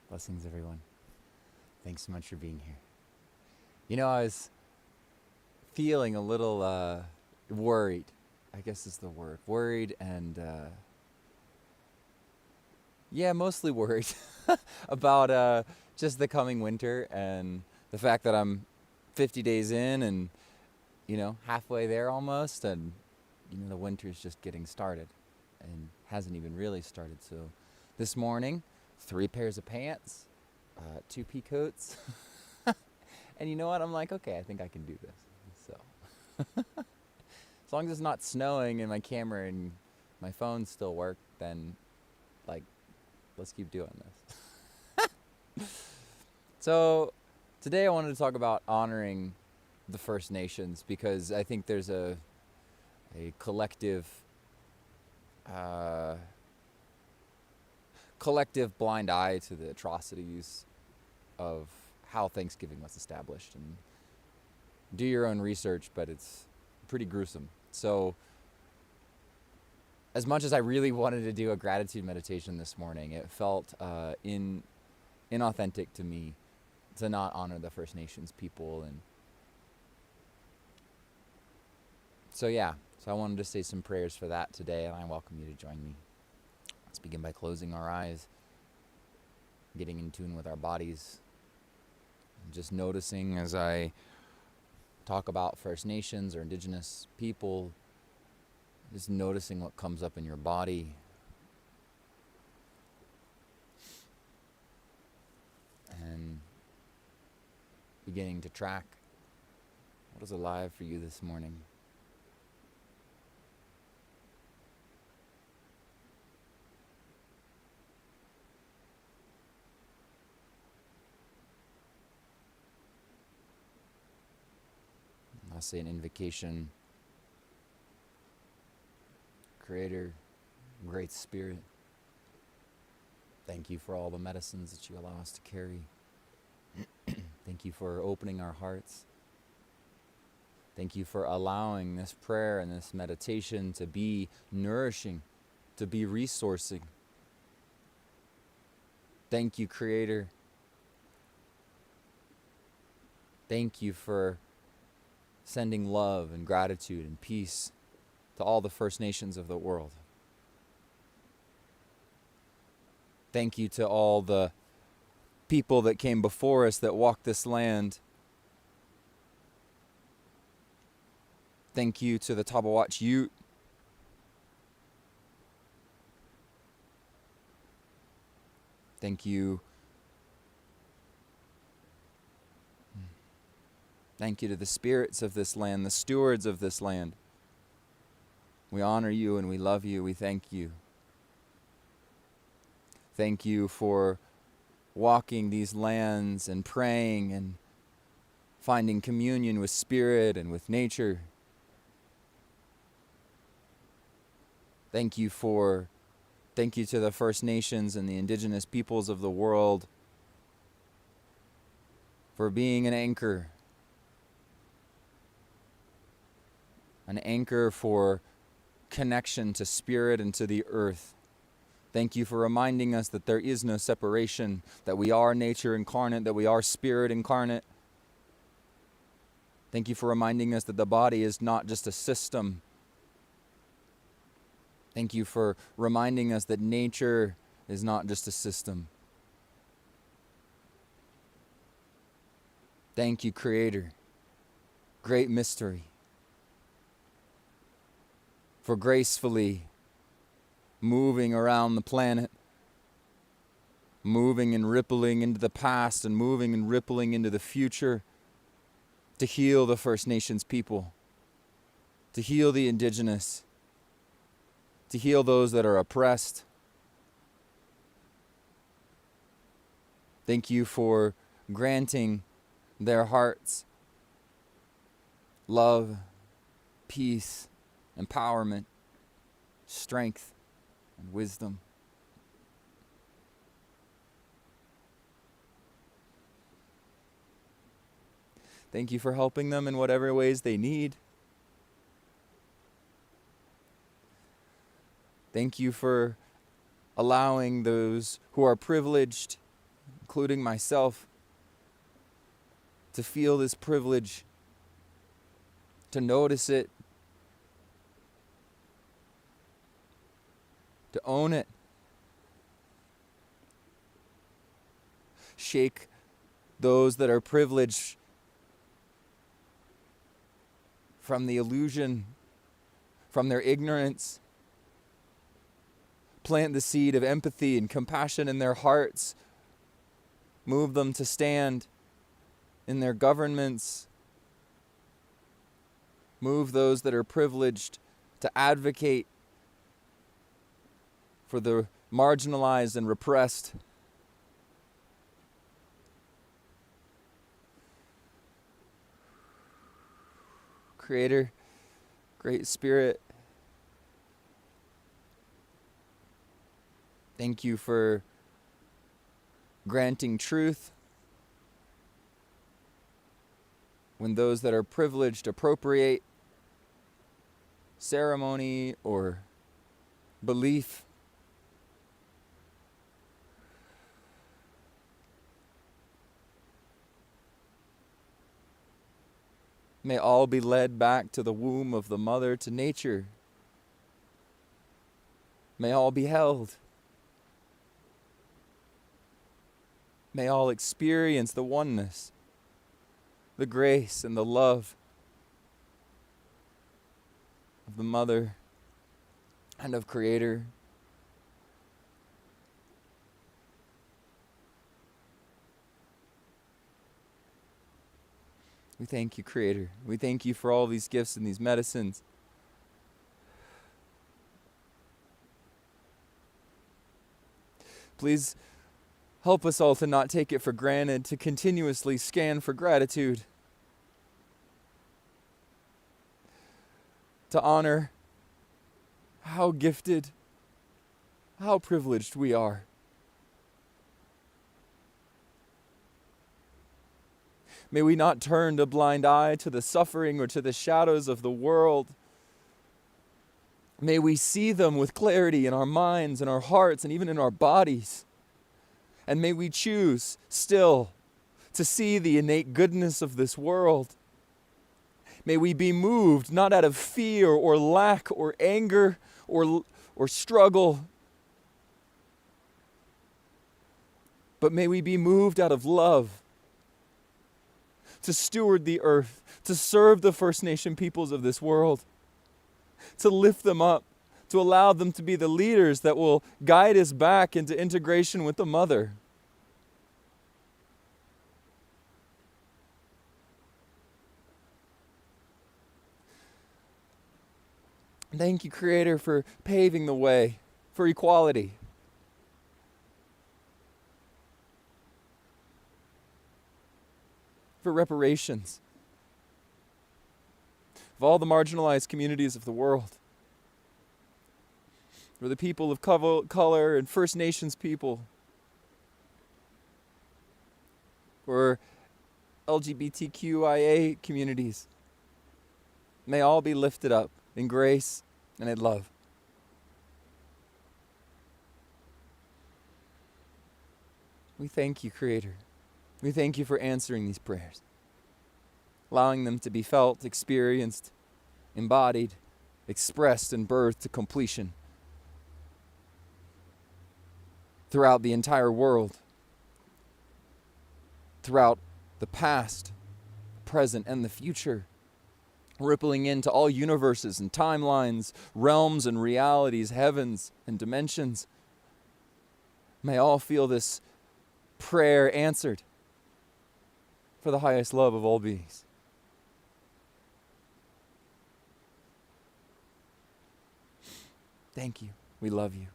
Blessings, everyone. Thanks so much for being here. You know, I was feeling a little worried, I guess is the word. Worried and, mostly worried about just the coming winter and the fact that I'm 50 days in and, halfway there almost. And, the winter's just getting started and hasn't even really started. So this morning, 3 pairs of pants, 2 pea coats, and you know what? I'm like, okay, I think I can do this. So, as long as it's not snowing and my camera and my phone still work, then, let's keep doing this. So, today I wanted to talk about honoring the First Nations because I think there's a collective blind eye to the atrocities of how Thanksgiving was established. And do your own research, but it's pretty gruesome. So as much as I really wanted to do a gratitude meditation this morning, it felt inauthentic to me to not honor the First Nations people. And so I wanted to say some prayers for that today, and I welcome you to join me. Let's begin by closing our eyes, getting in tune with our bodies, and just noticing as I talk about First Nations or Indigenous people, just noticing what comes up in your body. And beginning to track what is alive for you this morning. I'll say an invocation. Creator, Great Spirit, thank you for all the medicines that you allow us to carry. Thank you for opening our hearts. Thank you for allowing this prayer and this meditation to be nourishing, to be resourcing. Thank you, Creator. Thank you for sending love and gratitude and peace to all the First Nations of the world. Thank you to all the people that came before us that walked this land. Thank you to the Tabawatch Ute. Thank you. Thank you to the spirits of this land, the stewards of this land. We honor you and we love you. We thank you. Thank you for walking these lands and praying and finding communion with spirit and with nature. Thank you to the First Nations and the indigenous peoples of the world for being an anchor for connection to spirit and to the earth. Thank you for reminding us that there is no separation, that we are nature incarnate, that we are spirit incarnate. Thank you for reminding us that the body is not just a system. Thank you for reminding us that nature is not just a system. Thank you, Creator. great mystery, for gracefully moving around the planet, moving and rippling into the past and moving and rippling into the future to heal the First Nations people, to heal the indigenous, to heal those that are oppressed. Thank you for granting their hearts love, peace, empowerment, strength, and wisdom. Thank you for helping them in whatever ways they need. Thank you for allowing those who are privileged, including myself, to feel this privilege, to notice it, to own it. Shake those that are privileged from the illusion, from their ignorance. Plant the seed of empathy and compassion in their hearts. Move them to stand in their governments. Move those that are privileged to advocate for the marginalized and repressed. Creator, Great Spirit, thank you for granting truth when those that are privileged appropriate ceremony or belief. May all be led back to the womb of the mother, to nature. May all be held. May all experience the oneness, the grace and the love of the mother and of Creator. We thank you, Creator. We thank you for all these gifts and these medicines. Please help us all to not take it for granted, to continuously scan for gratitude, to honor how gifted, how privileged we are. May we not turn a blind eye to the suffering or to the shadows of the world. May we see them with clarity in our minds and our hearts and even in our bodies. And may we choose still to see the innate goodness of this world. May we be moved not out of fear or lack or anger or struggle, but may we be moved out of love, to steward the earth, to serve the First Nation peoples of this world, to lift them up, to allow them to be the leaders that will guide us back into integration with the Mother. Thank you, Creator, for paving the way for equality. For reparations of all the marginalized communities of the world, for the people of color and First Nations people, for LGBTQIA communities. May all be lifted up in grace and in love. We thank you, Creator. We thank you for answering these prayers, allowing them to be felt, experienced, embodied, expressed, and birthed to completion throughout the entire world, throughout the past, present, and the future. rippling into all universes and timelines, realms and realities, heavens and dimensions. May all feel this prayer answered for the highest love of all beings. Thank you. We love you.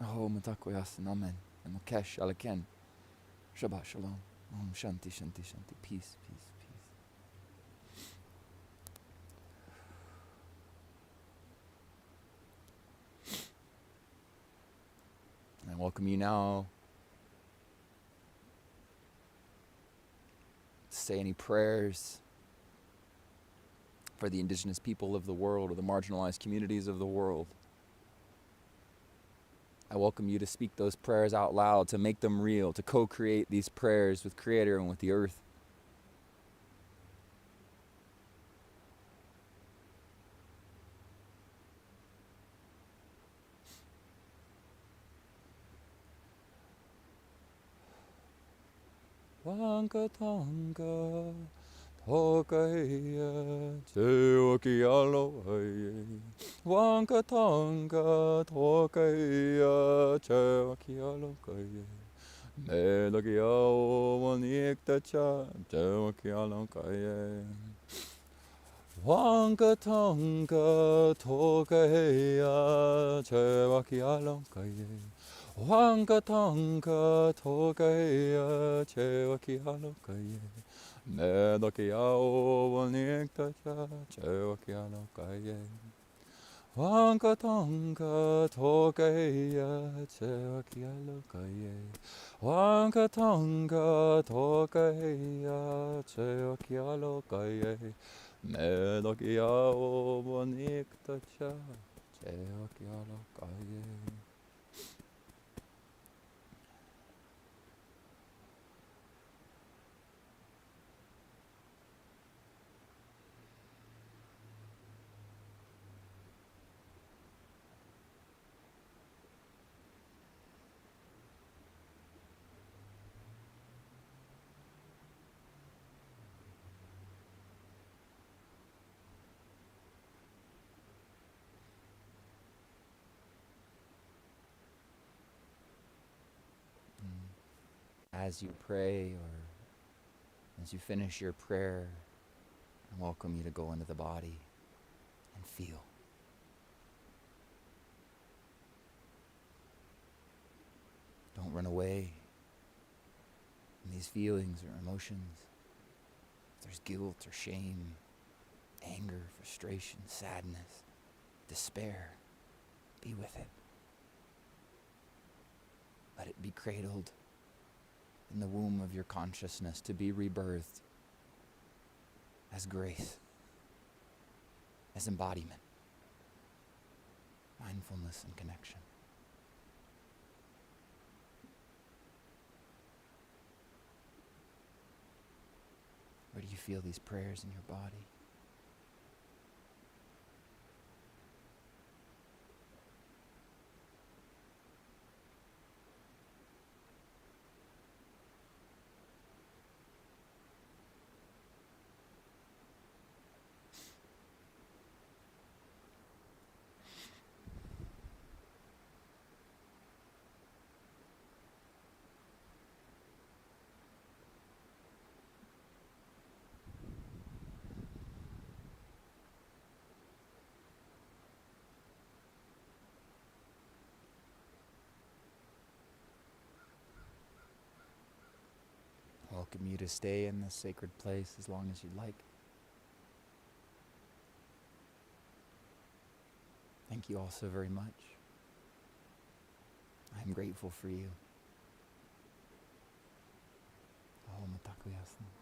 Oh, matakoyasin. Amen. And Mukesh Alaken. Shabbat Shalom. Om Shanti Shanti Shanti. Peace, peace, peace. I welcome you now to say any prayers for the indigenous people of the world or the marginalized communities of the world. I welcome you to speak those prayers out loud, to make them real, to co-create these prayers with Creator and with the earth. Wankatonga Tokaya Tewaki Aloe Wankatonga Tokaya Tewaki Aloe Medakiao Waniktacha Tewaki Aloe Wankatonga Tokaya Tewaki Aloe Wankatonga Tokaya Chewaki Alokaye Medakiao Waniktacha Chewaki Alokaye Wankatonga Tokaya Chewaki Alokaye Wankatonga Tokaya Chewaki Alokaye Medakiao Waniktacha Chewaki Alokaye. As you pray or as you finish your prayer, I welcome you to go into the body and feel. Don't run away from these feelings or emotions. If there's guilt or shame, anger, frustration, sadness, despair, be with it. Let it be cradled in the womb of your consciousness to be rebirthed as grace, as embodiment, mindfulness and connection. Where do you feel these prayers in your body? Welcome you to stay in this sacred place as long as you'd like. Thank you all so very much. I am grateful for you. Oh, Mataku Yasna.